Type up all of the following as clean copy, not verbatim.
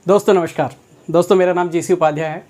दोस्तों नमस्कार। दोस्तों मेरा नाम जेसी उपाध्याय है।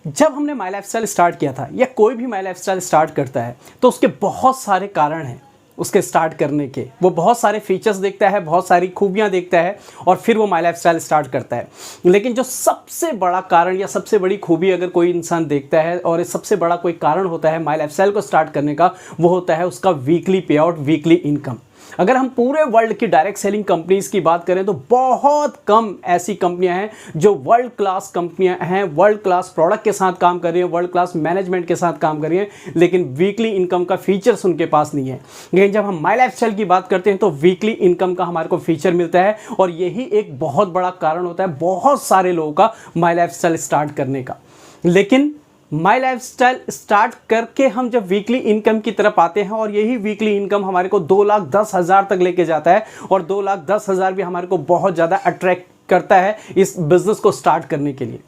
जब हमने माई लाइफस्टाइल स्टार्ट किया था या कोई भी माई लाइफस्टाइल स्टार्ट करता है तो उसके बहुत सारे कारण हैं उसके स्टार्ट करने के। वो बहुत सारे फीचर्स देखता है, बहुत सारी खूबियां देखता है और फिर वो माई लाइफस्टाइल स्टार्ट करता है। लेकिन जो सबसे बड़ा कारण या सबसे बड़ी खूबी अगर कोई इंसान देखता है और ये सबसे बड़ा कोई कारण होता है माई लाइफस्टाइल को स्टार्ट करने का, वो होता है उसका वीकली पे आउट, वीकली इनकम। अगर हम पूरे वर्ल्ड की डायरेक्ट सेलिंग कंपनीज की बात करें तो बहुत कम ऐसी कंपनियां हैं जो वर्ल्ड क्लास कंपनियां हैं, वर्ल्ड क्लास प्रोडक्ट के साथ काम कर रही हैं, वर्ल्ड क्लास मैनेजमेंट के साथ काम कर रही हैं, लेकिन वीकली इनकम का फीचर्स उनके पास नहीं है। लेकिन जब हम माई लाइफस्टाइल की बात करते हैं तो वीकली इनकम का हमारे को फीचर मिलता है और यही एक बहुत बड़ा कारण होता है बहुत सारे लोगों का माई लाइफस्टाइल स्टार्ट करने का। लेकिन माई लाइफस्टाइल स्टार्ट करके हम जब वीकली इनकम की तरफ आते हैं और यही वीकली इनकम हमारे को 2,10,000 तक लेके जाता है और 2,10,000 भी हमारे को बहुत ज़्यादा अट्रैक्ट करता है इस बिज़नेस को स्टार्ट करने के लिए।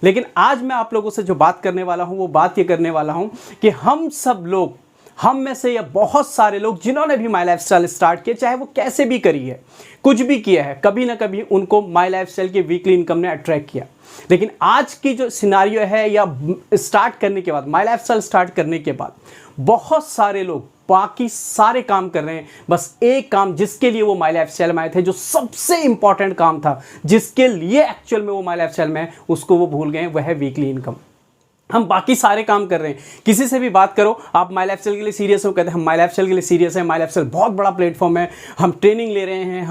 लेकिन आज मैं आप लोगों से जो बात करने वाला हूँ वो बात ये करने वाला हूँ कि हम सब लोग, हम में से या बहुत सारे लोग जिन्होंने भी माई लाइफस्टाइल स्टार्ट किया, चाहे वो कैसे भी करी है, कुछ भी किया है, कभी ना कभी उनको माई लाइफस्टाइल की वीकली इनकम ने अट्रैक्ट किया। लेकिन आज की जो सिनारियो है या स्टार्ट करने के बाद, माई लाइफस्टाइल स्टार्ट करने के बाद बहुत सारे लोग बाकी सारे काम कर रहे हैं, बस एक काम जिसके लिए वो माई लाइफस्टाइल में आए थे, जो सबसे इंपॉर्टेंट काम था जिसके लिए एक्चुअल में वो माई लाइफस्टाइल में है, उसको वो भूल गए। वह है वीकली इनकम। हम बाकी सारे काम कर रहे हैं। किसी से भी बात करो, आप माई लाइफस्टाइल के लिए सीरियस हो, कहते हैं हम माई लाइफस्टाइल के लिए सीरियस हैं, माई लाइफस्टाइल बहुत बड़ा प्लेटफॉर्म है, हम ट्रेनिंग ले रहे हैं,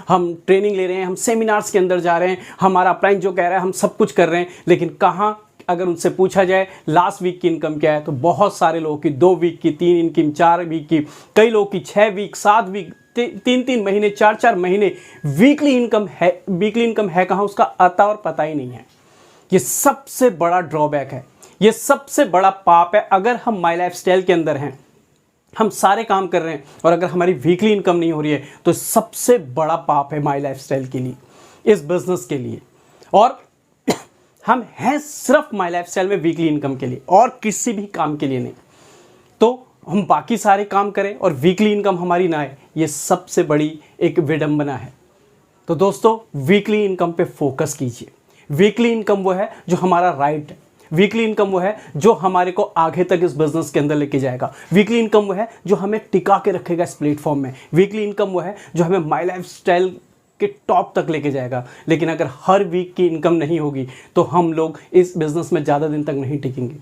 हम ट्रेनिंग ले रहे हैं, हम सेमिनार्स के अंदर जा रहे हैं, हमारा अपलाइन जो कह रहा है हम सब कुछ कर रहे हैं। लेकिन कहाँ, अगर उनसे पूछा जाए लास्ट वीक की इनकम क्या है, तो बहुत सारे लोगों की 2 वीक की, 3 इनकम, 4 वीक की, कई लोगों की 6 वीक, 7 वीक, 3-3 महीने, 4-4 महीने वीकली इनकम है। वीकली इनकम है कहाँ, उसका अता और पता ही नहीं है। ये सबसे बड़ा ड्रॉबैक है, ये सबसे बड़ा पाप है। अगर हम माई लाइफस्टाइल के अंदर हैं, हम सारे काम कर रहे हैं और अगर हमारी वीकली इनकम नहीं हो रही है, तो सबसे बड़ा पाप है माई लाइफस्टाइल के लिए, इस बिजनेस के लिए। और हम हैं सिर्फ माई लाइफस्टाइल में वीकली इनकम के लिए और किसी भी काम के लिए नहीं। तो हम बाकी सारे काम करें और वीकली इनकम हमारी ना आए, ये सबसे बड़ी एक विडंबना है। तो दोस्तों, वीकली इनकम पे फोकस कीजिए। वीकली इनकम वो है जो हमारा राइट है। वीकली इनकम वो है जो हमारे को आगे तक इस बिजनेस के अंदर लेके जाएगा। वीकली इनकम वो है जो हमें टिका के रखेगा इस प्लेटफॉर्म में। वीकली इनकम वो है जो हमें माई लाइफस्टाइल के टॉप तक लेके जाएगा। लेकिन अगर हर वीक की इनकम नहीं होगी तो हम लोग इस बिजनेस में ज़्यादा दिन तक नहीं टिकेंगे।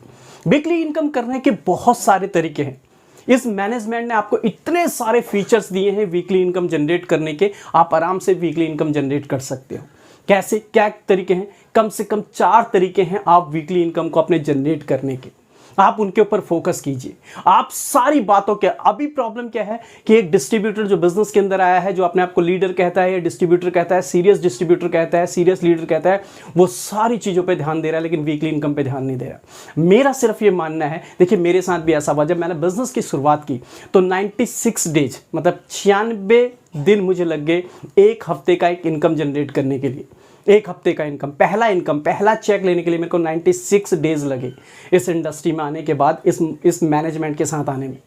वीकली इनकम करने के बहुत सारे तरीके हैं। इस मैनेजमेंट ने आपको इतने सारे फीचर्स दिए हैं वीकली इनकम जनरेट करने के, आप आराम से वीकली इनकम जनरेट कर सकते हो। कैसे, क्या तरीके हैं? कम से कम 4 तरीके हैं आप वीकली इनकम को अपने जनरेट करने के। आप उनके ऊपर फोकस कीजिए। आप सारी बातों के, अभी प्रॉब्लम क्या है कि एक डिस्ट्रीब्यूटर जो बिजनेस के अंदर आया है, जो अपने आप को लीडर कहता है या डिस्ट्रीब्यूटर कहता है, सीरियस डिस्ट्रीब्यूटर कहता है, सीरियस लीडर कहता है, वो सारी चीज़ों पे ध्यान दे रहा है लेकिन वीकली इनकम पे ध्यान नहीं दे रहा। मेरा सिर्फ ये मानना है, देखिए मेरे साथ भी ऐसा हुआ। जब मैंने बिजनेस की शुरुआत की तो 96 डेज, मतलब 96 दिन मुझे लग गए 1 हफ्ते का एक इनकम जनरेट करने के लिए। 1 हफ्ते का इनकम, पहला चेक लेने के लिए मेरे को 96 डेज लगे इस इंडस्ट्री में आने के बाद, इस मैनेजमेंट के साथ आने में।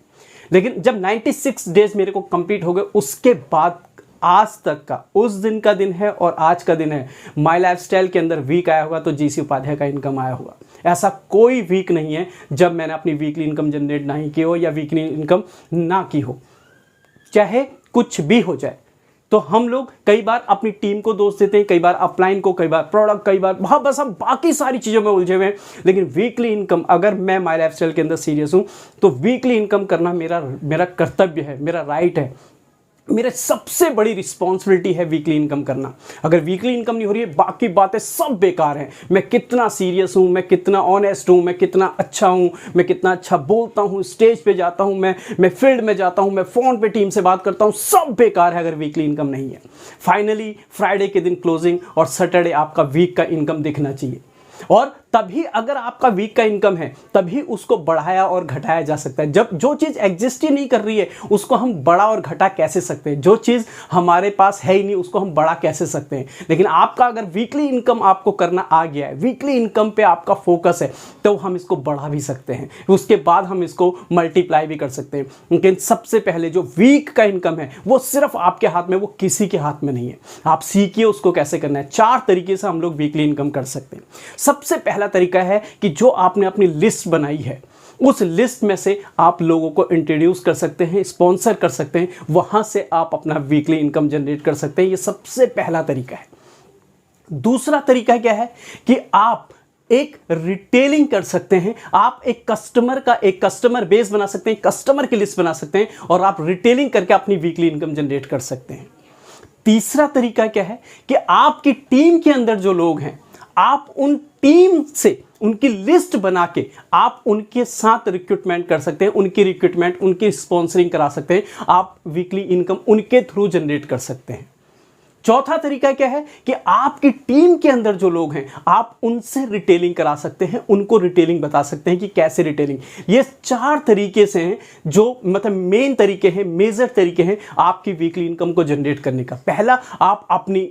लेकिन जब 96 डेज मेरे को कंप्लीट हो गए, उसके बाद आज तक का, उस दिन का दिन है और आज का दिन है, माई लाइफस्टाइल के अंदर वीक आया होगा तो जेसी उपाध्याय का इनकम आया होगा। ऐसा कोई वीक नहीं है जब मैंने अपनी वीकली इनकम जनरेट नहीं की हो या वीकली इनकम ना की हो। चाहे कुछ भी हो जाए, तो हम लोग कई बार अपनी टीम को दोष देते हैं, कई बार अपलाइन को, कई बार प्रोडक्ट, कई बार बस हम बाकी सारी चीज़ों में उलझे हुए हैं। लेकिन वीकली इनकम, अगर मैं माई लाइफस्टाइल के अंदर सीरियस हूँ तो वीकली इनकम करना मेरा कर्तव्य है, मेरा राइट है, मेरा सबसे बड़ी रिस्पॉन्सिबिलिटी है वीकली इनकम करना। अगर वीकली इनकम नहीं हो रही है, बाकी बातें सब बेकार हैं। मैं कितना सीरियस हूँ, मैं कितना ऑनेस्ट हूँ, मैं कितना अच्छा हूँ, मैं कितना अच्छा बोलता हूँ, स्टेज पे जाता हूँ, मैं फील्ड में जाता हूँ, मैं फ़ोन पे टीम से बात करता हूँ, सब बेकार है अगर वीकली इनकम नहीं है। फाइनली फ्राइडे के दिन क्लोजिंग और सैटरडे आपका वीक का इनकम दिखना चाहिए। और तभी अगर आपका वीक का इनकम है तभी उसको बढ़ाया और घटाया जा सकता है। जब जो चीज़ एग्जिस्ट ही नहीं कर रही है उसको हम बड़ा और घटा कैसे सकते हैं? जो चीज़ हमारे पास है ही नहीं उसको हम बड़ा कैसे सकते हैं? लेकिन आपका अगर वीकली इनकम आपको करना आ गया है, वीकली इनकम पे आपका फोकस है, तो हम इसको बढ़ा भी सकते हैं, उसके बाद हम इसको मल्टीप्लाई भी कर सकते हैं। लेकिन सबसे पहले जो वीक का इनकम है वो सिर्फ आपके हाथ में, वो किसी के हाथ में नहीं है। आप सीखिए उसको कैसे करना है। 4 तरीके से हम लोग वीकली इनकम कर सकते हैं। सबसे पहला तरीका है कि जो आपने अपनी लिस्ट बनाई है उस लिस्ट में से आप लोगों को इंट्रोड्यूस कर सकते हैं, स्पॉन्सर कर सकते हैं, वहां से आप अपना वीकली इनकम जनरेट कर सकते हैं। ये सबसे पहला तरीका है। दूसरा तरीका क्या है कि आप एक रिटेलिंग कर सकते हैं। आप एक कस्टमर बेस बना सकते हैं, कस्टमर की लिस्ट बना सकते हैं और आप रिटेलिंग करके अपनी वीकली इनकम जनरेट कर सकते हैं। तीसरा तरीका क्या है कि आपकी टीम के अंदर जो लोग हैं, आप उन टीम से उनकी लिस्ट बना के आप उनके साथ रिक्रूटमेंट कर सकते हैं, उनकी स्पॉन्सरिंग करा सकते हैं। आप वीकली इनकम उनके थ्रू जनरेट कर सकते हैं। चौथा तरीका क्या है कि आपकी टीम के अंदर जो लोग हैं आप उनसे रिटेलिंग करा सकते हैं, उनको रिटेलिंग बता सकते हैं कि कैसे रिटेलिंग। ये 4 तरीके से हैं जो मतलब मेन तरीके हैं, मेजर तरीके हैं आपकी वीकली इनकम को जनरेट करने का। पहला,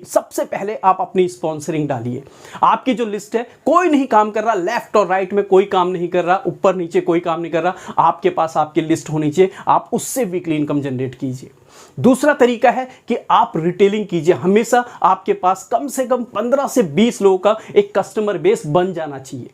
सबसे पहले आप अपनी स्पॉन्सरिंग डालिए। आपकी जो लिस्ट है, कोई नहीं काम कर रहा, लेफ्ट और राइट में कोई काम नहीं कर रहा, ऊपर नीचे कोई काम नहीं कर रहा, आपके पास आपकी लिस्ट होनी चाहिए, आप उससे वीकली इनकम जनरेट कीजिए। दूसरा तरीका है कि आप रिटेलिंग कीजिए। हमेशा आपके पास कम से कम 15 से 20 लोगों का एक कस्टमर बेस बन जाना चाहिए।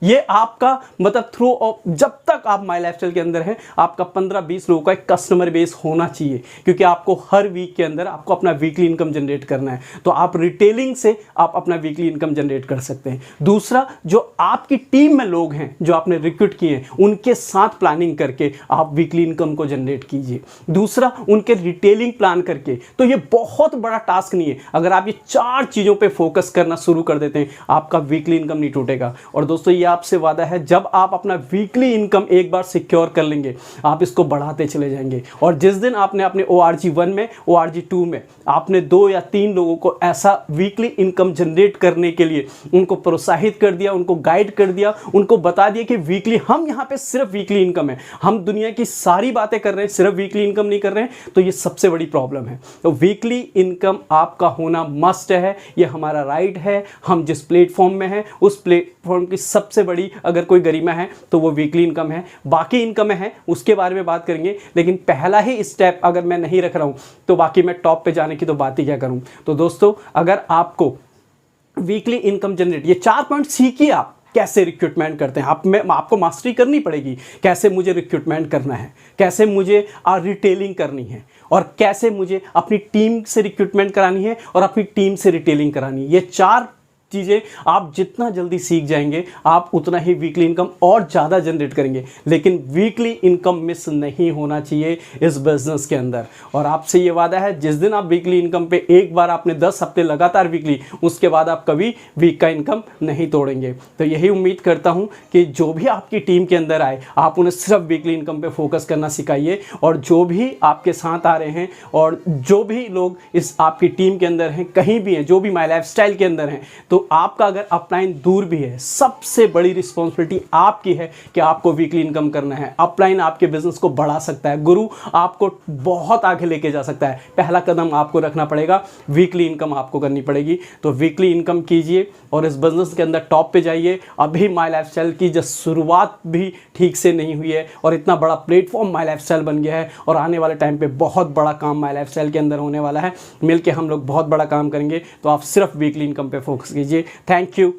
ये आपका मतलब जब तक आप माई लाइफस्टाइल के अंदर हैं आपका 15-20 लोगों का एक कस्टमर बेस होना चाहिए, क्योंकि आपको हर वीक के अंदर आपको अपना वीकली इनकम जनरेट करना है। तो आप रिटेलिंग से आप अपना वीकली इनकम जनरेट कर सकते हैं। दूसरा, जो आपकी टीम में लोग हैं जो आपने रिक्रूट किए हैं उनके साथ प्लानिंग करके आप वीकली इनकम को जनरेट कीजिए। दूसरा, उनके रिटेलिंग प्लान करके। तो ये बहुत बड़ा टास्क नहीं है। अगर आप ये 4 चीज़ों पर फोकस करना शुरू कर देते हैं आपका वीकली इनकम नहीं टूटेगा। और दोस्तों, ये आपसे वादा है, जब आप अपना वीकली इनकम एक बार सिक्योर कर लेंगे आप इसको बढ़ाते चले जाएंगे। और जिस दिन आपने अपने ORG 1 में, ORG 2 में आपने 2 या 3 लोगों को ऐसा वीकली इनकम जनरेट करने के लिए उनको प्रोत्साहित कर दिया, उनको गाइड कर दिया, उनको बता दिया कि वीकली, हम यहाँ पे सिर्फ वीकली इनकम है, हम दुनिया की सारी बातें कर रहे हैं, सिर्फ वीकली इनकम नहीं कर रहे हैं, तो ये सबसे बड़ी प्रॉब्लम है। तो वीकली इनकम आपका होना मस्ट है, ये हमारा राइट है। हम जिस प्लेटफॉर्म में हैं उस प्लेटफॉर्म की सबसे बड़ी अगर कोई गरिमा है तो वो वीकली इनकम है। बाकी इनकम है उसके बारे में बात करेंगे, लेकिन पहला ही स्टेप अगर मैं नहीं रख रहा हूं तो बाकी मैं टॉप पे जाने की तो बात ही क्या करूं। तो दोस्तों, अगर आपको वीकली इनकम जनरेट, ये 4 पॉइंट सीखिए आप कैसे रिक्रूटमेंट करते हैं। आपको मास्टरी करनी पड़ेगी, कैसे मुझे रिक्रूटमेंट करना है, कैसे मुझे रिटेलिंग करनी है, और कैसे मुझे अपनी टीम से रिक्रूटमेंट करानी है और अपनी टीम से रिटेलिंग करानी है। ये 4 चीज़ें आप जितना जल्दी सीख जाएंगे आप उतना ही वीकली इनकम और ज़्यादा जनरेट करेंगे। लेकिन वीकली इनकम मिस नहीं होना चाहिए इस बिजनेस के अंदर। और आपसे ये वादा है, जिस दिन आप वीकली इनकम पे एक बार आपने 10 हफ्ते लगातार वीकली, उसके बाद आप कभी वीक का इनकम नहीं तोड़ेंगे। तो यही उम्मीद करता हूँ कि जो भी आपकी टीम के अंदर आए आप उन्हें सिर्फ वीकली इनकम पे फोकस करना सिखाइए। और जो भी आपके साथ आ रहे हैं और जो भी लोग इस आपकी टीम के अंदर हैं, कहीं भी हैं, जो भी माई लाइफस्टाइल के अंदर हैं, तो आपका अगर अपलाइन दूर भी है, सबसे बड़ी रिस्पॉन्सिबिलिटी आपकी है कि आपको वीकली इनकम करना है। अपलाइन आपके बिजनेस को बढ़ा सकता है, गुरु आपको बहुत आगे लेके जा सकता है। पहला कदम आपको रखना पड़ेगा, वीकली इनकम आपको करनी पड़ेगी। तो वीकली इनकम कीजिए और इस बिजनेस के अंदर टॉप पे जाइए। अभी माई लाइफस्टाइल की जो शुरुआत भी ठीक से नहीं हुई है और इतना बड़ा प्लेटफॉर्म माई लाइफस्टाइल बन गया है, और आने वाले टाइम पे बहुत बड़ा काम माई लाइफस्टाइल के अंदर होने वाला है। मिलके हम लोग बहुत बड़ा काम करेंगे। तो आप सिर्फ वीकली इनकम पे फोकस कीजिए। Thank you.